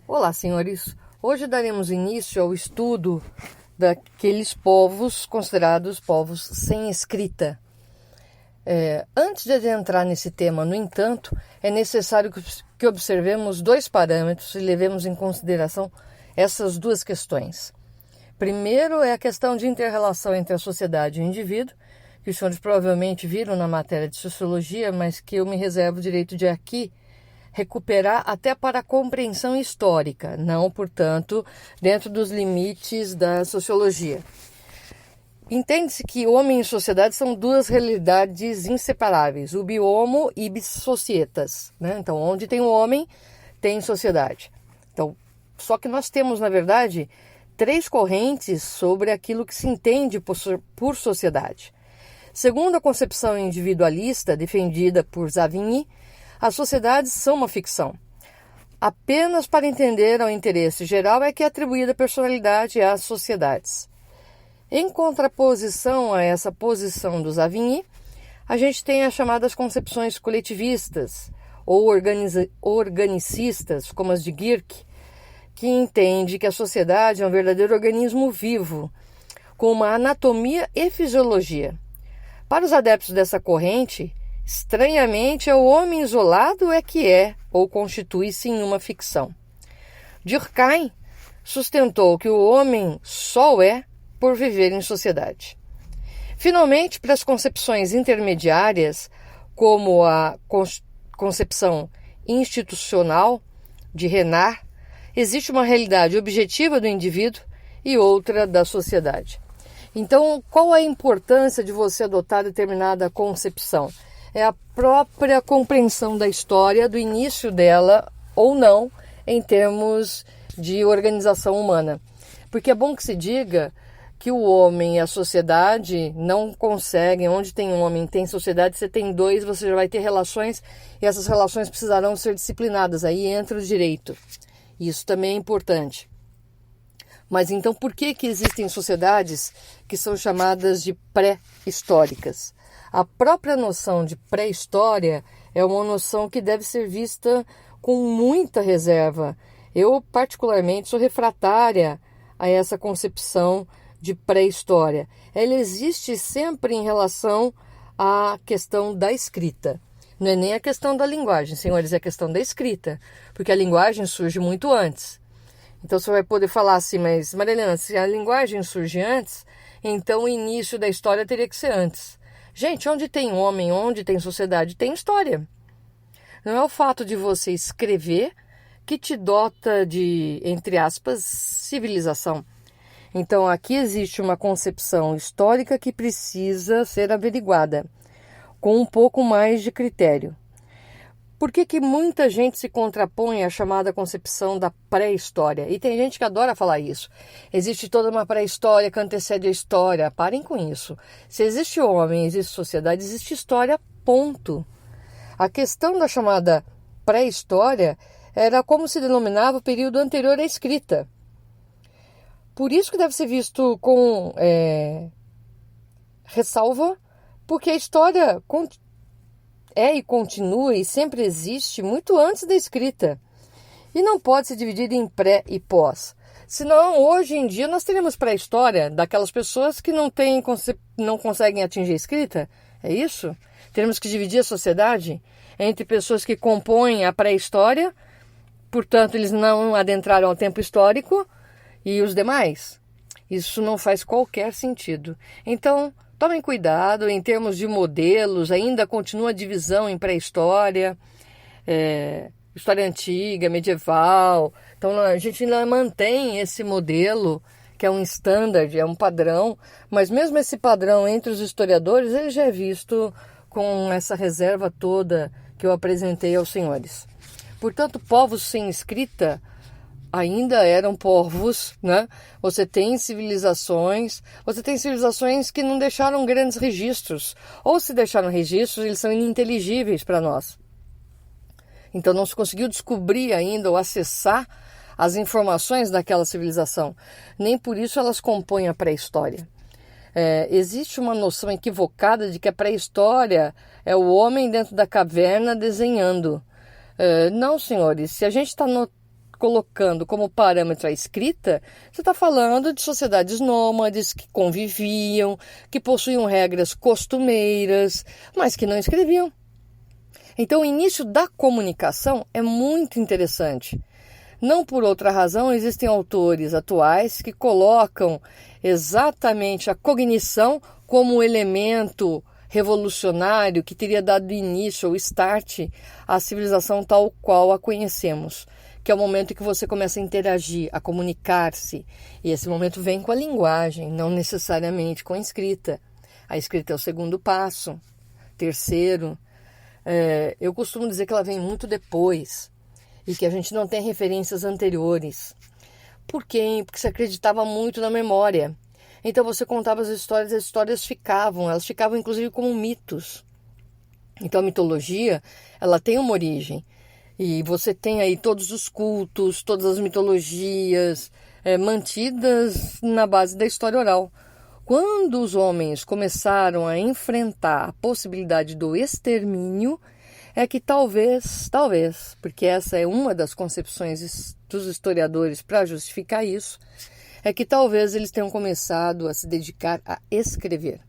Olá, senhores. Hoje daremos início ao estudo daqueles povos considerados povos sem escrita. Antes de adentrar nesse tema, no entanto, é necessário que observemos dois parâmetros e levemos em consideração essas duas questões. Primeiro é a questão de inter-relação entre a sociedade e o indivíduo, que os senhores provavelmente viram na matéria de sociologia, mas que eu me reservo o direito de aqui recuperar até para a compreensão histórica, não, portanto, dentro dos limites da sociologia. Entende-se que homem e sociedade são duas realidades inseparáveis, ubi homo, ibis societas, né? Então, onde tem o homem, tem sociedade. Então, só que nós temos, na verdade, três correntes sobre aquilo que se entende por sociedade. Segundo a concepção individualista defendida por Savigny, as sociedades são uma ficção. Apenas para entender ao interesse geral é que é atribuída personalidade às sociedades. Em contraposição a essa posição do Savigny, a gente tem as chamadas concepções coletivistas ou organicistas, como as de Girk, que entende que a sociedade é um verdadeiro organismo vivo, com uma anatomia e fisiologia. Para os adeptos dessa corrente, estranhamente, é o homem isolado que é ou constitui-se em uma ficção. Durkheim sustentou que o homem só é por viver em sociedade. Finalmente, para as concepções intermediárias, como a concepção institucional de Renard, existe uma realidade objetiva do indivíduo e outra da sociedade. Então, qual a importância de você adotar determinada concepção? É a própria compreensão da história, do início dela ou não, em termos de organização humana. Porque é bom que se diga que o homem e a sociedade não conseguem, onde tem um homem tem sociedade, você tem dois, você já vai ter relações e essas relações precisarão ser disciplinadas. Aí entra o direito. Isso também é importante. Mas então por que existem sociedades que são chamadas de pré-históricas? A própria noção de pré-história é uma noção que deve ser vista com muita reserva. Eu, particularmente, sou refratária a essa concepção de pré-história. Ela existe sempre em relação à questão da escrita. Não é nem a questão da linguagem, senhores, é a questão da escrita, porque a linguagem surge muito antes. Então você vai poder falar assim, mas Marilena, se a linguagem surge antes, então o início da história teria que ser antes. Gente, onde tem homem, onde tem sociedade, tem história. Não é o fato de você escrever que te dota de, entre aspas, civilização. Então aqui existe uma concepção histórica que precisa ser averiguada, com um pouco mais de critério. Por que muita gente se contrapõe à chamada concepção da pré-história? E tem gente que adora falar isso. Existe toda uma pré-história que antecede a história. Parem com isso. Se existe homem, existe sociedade, existe história, ponto. A questão da chamada pré-história era como se denominava o período anterior à escrita. Por isso que deve ser visto com ressalva, porque a história é e continua e sempre existe muito antes da escrita. E não pode ser dividida em pré e pós. Senão, hoje em dia, nós teremos pré-história daquelas pessoas que não conseguem atingir a escrita. É isso? Teremos que dividir a sociedade entre pessoas que compõem a pré-história, portanto, eles não adentraram ao tempo histórico, e os demais. Isso não faz qualquer sentido. Então, tomem cuidado, em termos de modelos, ainda continua a divisão em pré-história, história antiga, medieval. Então a gente ainda mantém esse modelo, que é um standard, é um padrão, mas mesmo esse padrão entre os historiadores, ele já é visto com essa reserva toda que eu apresentei aos senhores. Portanto, povos sem escrita ainda eram povos, né? Você tem civilizações que não deixaram grandes registros, ou se deixaram registros, eles são ininteligíveis para nós. Então não se conseguiu descobrir ainda ou acessar as informações daquela civilização. Nem por isso elas compõem a pré-história. Existe uma noção equivocada de que a pré-história é o homem dentro da caverna desenhando. Não, senhores, se a gente está colocando como parâmetro a escrita, você está falando de sociedades nômades que conviviam, que possuíam regras costumeiras, mas que não escreviam. Então, o início da comunicação é muito interessante. Não por outra razão, existem autores atuais que colocam exatamente a cognição como elemento revolucionário que teria dado início ou start à civilização tal qual a conhecemos, que é o momento em que você começa a interagir, a comunicar-se. E esse momento vem com a linguagem, não necessariamente com a escrita. A escrita é o segundo passo. Terceiro, eu costumo dizer que ela vem muito depois e que a gente não tem referências anteriores. Por quê? Porque se acreditava muito na memória. Então você contava as histórias ficavam, elas ficavam inclusive como mitos. Então a mitologia, ela tem uma origem. E você tem aí todos os cultos, todas as mitologias mantidas na base da história oral. Quando os homens começaram a enfrentar a possibilidade do extermínio, é que talvez, porque essa é uma das concepções dos historiadores para justificar isso, é que talvez eles tenham começado a se dedicar a escrever.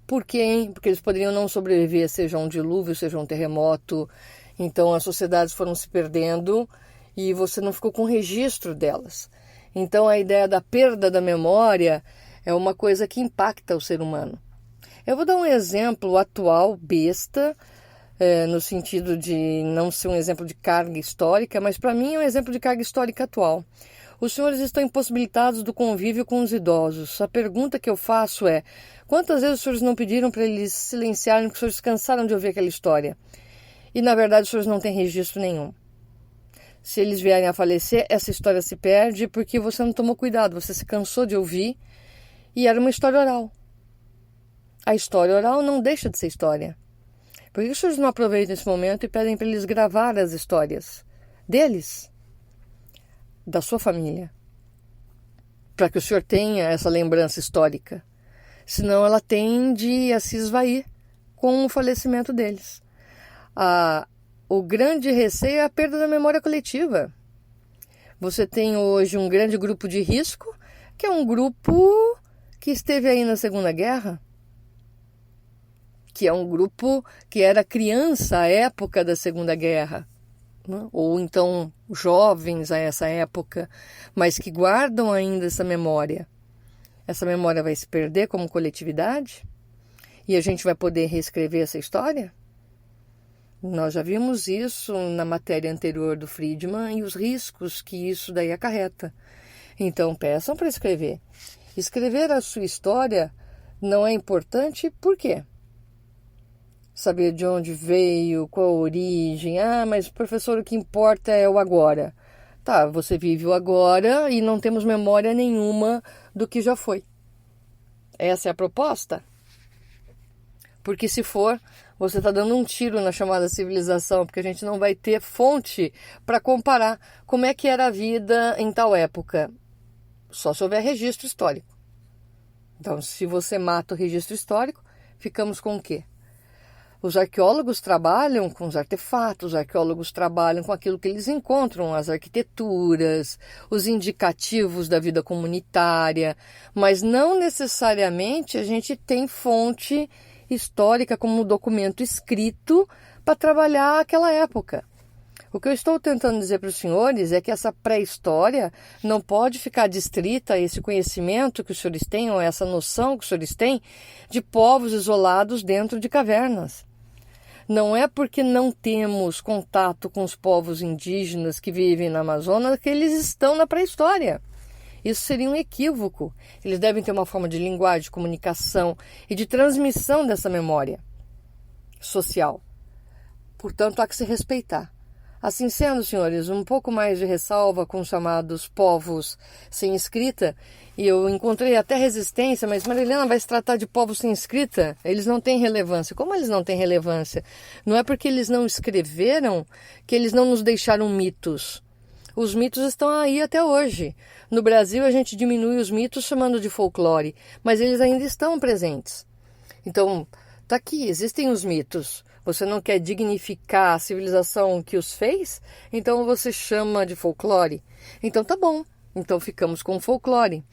Por quê? Porque eles poderiam não sobreviver, seja um dilúvio, seja um terremoto. Então as sociedades foram se perdendo e você não ficou com registro delas. Então a ideia da perda da memória é uma coisa que impacta o ser humano. Eu vou dar um exemplo atual, besta, no sentido de não ser um exemplo de carga histórica, mas para mim é um exemplo de carga histórica atual. Os senhores estão impossibilitados do convívio com os idosos. A pergunta que eu faço é: quantas vezes os senhores não pediram para eles silenciarem porque os senhores cansaram de ouvir aquela história? E, na verdade, os senhores não têm registro nenhum. Se eles vierem a falecer, essa história se perde porque você não tomou cuidado, você se cansou de ouvir e era uma história oral. A história oral não deixa de ser história. Por que os senhores não aproveitam esse momento e pedem para eles gravar as histórias deles, da sua família, para que o senhor tenha essa lembrança histórica? Senão ela tende a se esvair com o falecimento deles. O grande receio é a perda da memória coletiva. Você tem hoje um grande grupo de risco, que é um grupo que esteve aí na Segunda Guerra, que é um grupo que era criança à época da Segunda Guerra, né? Ou então jovens a essa época, mas que guardam ainda essa memória. Essa memória vai se perder como coletividade? E a gente vai poder reescrever essa história? Nós já vimos isso na matéria anterior do Friedman e os riscos que isso daí acarreta. Então, peçam para escrever. Escrever a sua história não é importante, por quê? Saber de onde veio, qual a origem. Mas professor, o que importa é o agora. Tá, você vive o agora e não temos memória nenhuma do que já foi. Essa é a proposta? Porque se for, você está dando um tiro na chamada civilização, porque a gente não vai ter fonte para comparar como é que era a vida em tal época. Só se houver registro histórico. Então, se você mata o registro histórico, ficamos com o quê? Os arqueólogos trabalham com os artefatos, os arqueólogos trabalham com aquilo que eles encontram, as arquiteturas, os indicativos da vida comunitária, mas não necessariamente a gente tem fonte histórica como documento escrito para trabalhar aquela época. O que eu estou tentando dizer para os senhores é que essa pré-história não pode ficar distrita a esse conhecimento que os senhores têm, ou essa noção que os senhores têm, de povos isolados dentro de cavernas. Não é porque não temos contato com os povos indígenas que vivem na Amazônia que eles estão na pré-história. Isso seria um equívoco. Eles devem ter uma forma de linguagem, de comunicação e de transmissão dessa memória social. Portanto, há que se respeitar. Assim sendo, senhores, um pouco mais de ressalva com os chamados povos sem escrita. E eu encontrei até resistência, mas Marilena, vai se tratar de povos sem escrita? Eles não têm relevância. Como eles não têm relevância? Não é porque eles não escreveram que eles não nos deixaram mitos. Os mitos estão aí até hoje. No Brasil, a gente diminui os mitos chamando de folclore, mas eles ainda estão presentes. Então, tá aqui, existem os mitos. Você não quer dignificar a civilização que os fez? Então você chama de folclore. Então tá bom, então ficamos com folclore.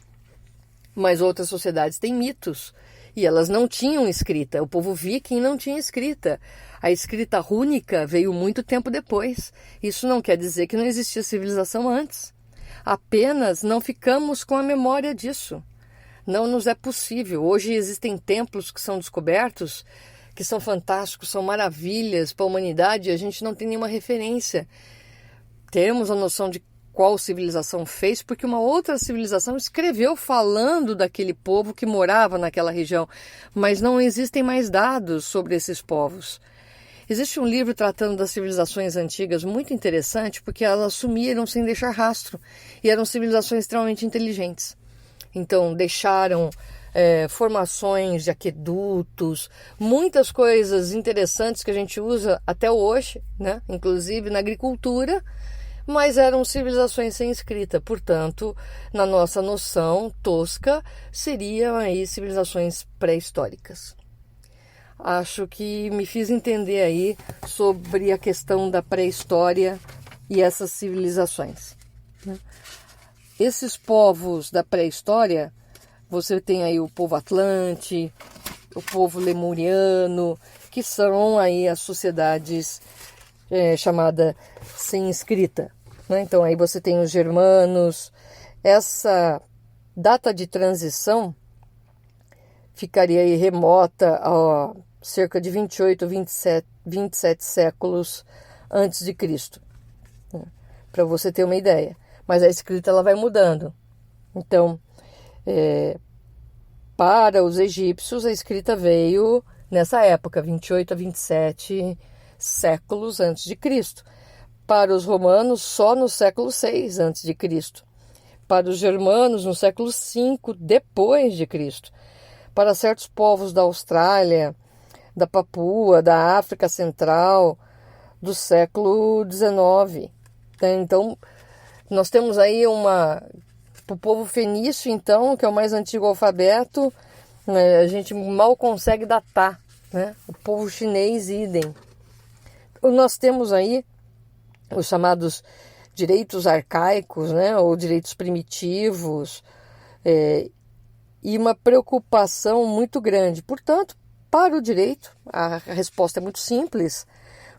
Mas outras sociedades têm mitos. E elas não tinham escrita. O povo viking não tinha escrita. A escrita rúnica veio muito tempo depois. Isso não quer dizer que não existia civilização antes. Apenas não ficamos com a memória disso. Não nos é possível. Hoje existem templos que são descobertos, que são fantásticos, são maravilhas para a humanidade, e a gente não tem nenhuma referência. Temos a noção de qual civilização fez, porque uma outra civilização escreveu falando daquele povo que morava naquela região, mas não existem mais dados sobre esses povos. Existe um livro tratando das civilizações antigas muito interessante, porque elas sumiram sem deixar rastro, e eram civilizações extremamente inteligentes. Então, deixaram formações de aquedutos, muitas coisas interessantes que a gente usa até hoje, né? Inclusive na agricultura, mas eram civilizações sem escrita. Portanto, na nossa noção tosca, seriam aí civilizações pré-históricas. Acho que me fiz entender aí sobre a questão da pré-história e essas civilizações, né? Esses povos da pré-história, você tem aí o povo Atlante, o povo Lemuriano, que são aí as sociedades chamada sem escrita, né? Então aí você tem os germanos. Essa data de transição ficaria aí remota a cerca de 28, 27 séculos antes de Cristo, né? Para você ter uma ideia. Mas a escrita ela vai mudando. Então, para os egípcios, a escrita veio nessa época, 28 a 27 séculos antes de Cristo. Para os romanos, só no século 6 antes de Cristo. Para os germanos, no século 5 depois de Cristo. Para certos povos da Austrália, da Papua, da África Central, do século 19. Então, nós temos aí o povo fenício, então, que é o mais antigo alfabeto, né? A gente mal consegue datar, né? O povo chinês, idem. Nós temos aí os chamados direitos arcaicos, né? Ou direitos primitivos, e uma preocupação muito grande. Portanto, para o direito, a resposta é muito simples.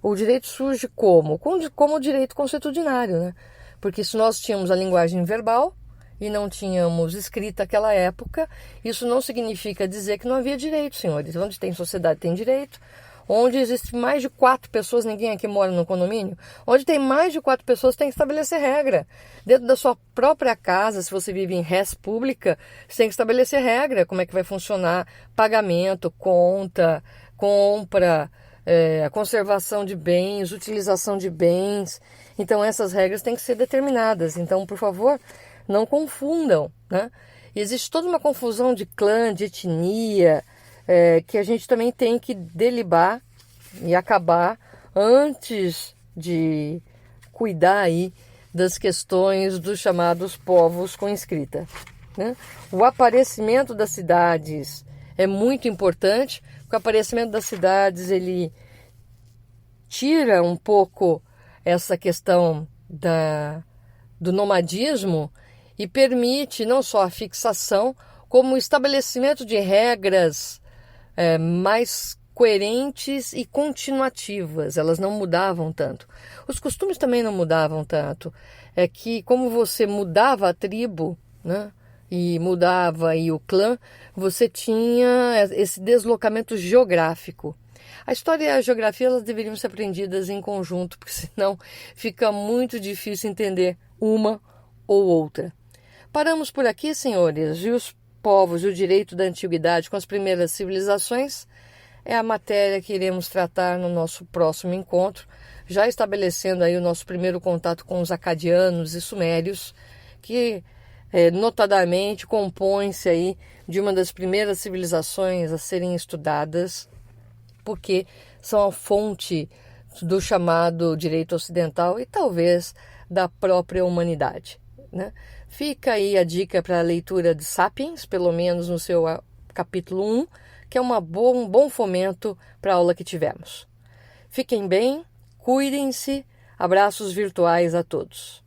O direito surge como? Como o direito consuetudinário, né? Porque se nós tínhamos a linguagem verbal e não tínhamos escrita naquela época, isso não significa dizer que não havia direito, senhores. Onde tem sociedade tem direito. Onde existe mais de 4 pessoas, ninguém aqui mora no condomínio, onde tem mais de 4 pessoas tem que estabelecer regra. Dentro da sua própria casa, se você vive em res pública, você tem que estabelecer regra. Como é que vai funcionar pagamento, conta, compra, a conservação de bens, utilização de bens. Então, essas regras têm que ser determinadas. Então, por favor, não confundam, né? Existe toda uma confusão de clã, de etnia, que a gente também tem que delibar e acabar antes de cuidar aí das questões dos chamados povos com escrita, né? O aparecimento das cidades é muito importante, porque o aparecimento das cidades, ele tira um pouco essa questão do nomadismo e permite não só a fixação, como o estabelecimento de regras mais coerentes e continuativas. Elas não mudavam tanto. Os costumes também não mudavam tanto. É que como você mudava a tribo, né, e mudava aí o clã, você tinha esse deslocamento geográfico. A história e a geografia, elas deveriam ser aprendidas em conjunto, porque senão fica muito difícil entender uma ou outra. Paramos por aqui, senhores, e os povos e o direito da antiguidade com as primeiras civilizações é a matéria que iremos tratar no nosso próximo encontro, já estabelecendo aí o nosso primeiro contato com os acadianos e sumérios, que notadamente compõem-se aí de uma das primeiras civilizações a serem estudadas, porque são a fonte do chamado direito ocidental e talvez da própria humanidade, né? Fica aí a dica para a leitura de Sapiens, pelo menos no seu capítulo 1, que é um bom fomento para a aula que tivemos. Fiquem bem, cuidem-se, abraços virtuais a todos.